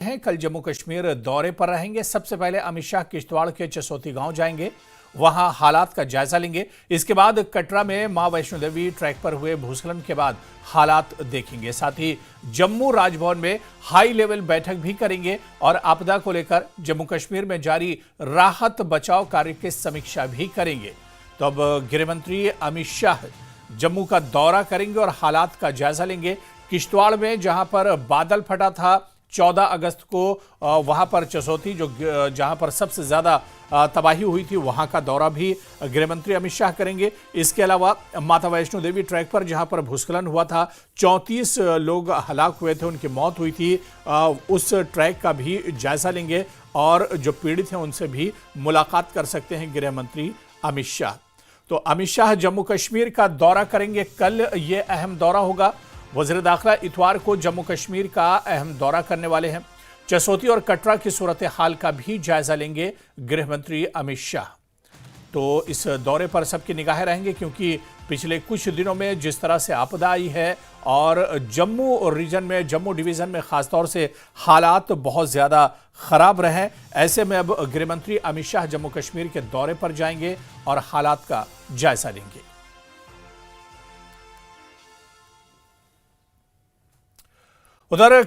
हैं कल जम्मू कश्मीर दौरे पर रहेंगे। सबसे पहले अमित शाह किश्तवाड़ के चसोती गांव जाएंगे, वहां हालात का जायजा लेंगे। इसके बाद कटरा में मां वैष्णो देवी ट्रैक पर हुए भूस्खलन के बाद हालात देखेंगे। साथ ही जम्मू राजभवन में हाई लेवल बैठक भी करेंगे और आपदा को लेकर जम्मू कश्मीर में जारी राहत बचाव कार्य की समीक्षा भी करेंगे। तो अब गृहमंत्री अमित शाह जम्मू का दौरा करेंगे और हालात का जायजा लेंगे। किश्तवाड़ में जहां पर बादल फटा था 14 अगस्त को, वहां पर चसोती जहां पर सबसे ज्यादा तबाही हुई थी, वहां का दौरा भी गृहमंत्री अमित शाह करेंगे। इसके अलावा माता वैष्णो देवी ट्रैक पर जहां पर भूस्खलन हुआ था, 34 लोग हलाक हुए थे, उनकी मौत हुई थी, उस ट्रैक का भी जायजा लेंगे और जो पीड़ित हैं उनसे भी मुलाकात कर सकते हैं गृहमंत्री अमित शाह। तो अमित शाह जम्मू कश्मीर का दौरा करेंगे। कल यह अहम दौरा होगा। वज़ीर दाखिला इतवार को जम्मू कश्मीर का अहम दौरा करने वाले हैं। चसोती और कटरा की सूरत हाल का भी जायजा लेंगे गृहमंत्री अमित शाह। तो इस दौरे पर सबकी निगाहें रहेंगी, क्योंकि पिछले कुछ दिनों में जिस तरह से आपदा आई है और जम्मू रीजन में, जम्मू डिवीजन में खासतौर से हालात बहुत ज़्यादा ख़राब रहे। ऐसे में अब गृहमंत्री अमित शाह जम्मू कश्मीर के दौरे पर जाएंगे और हालात का जायजा लेंगे। उधर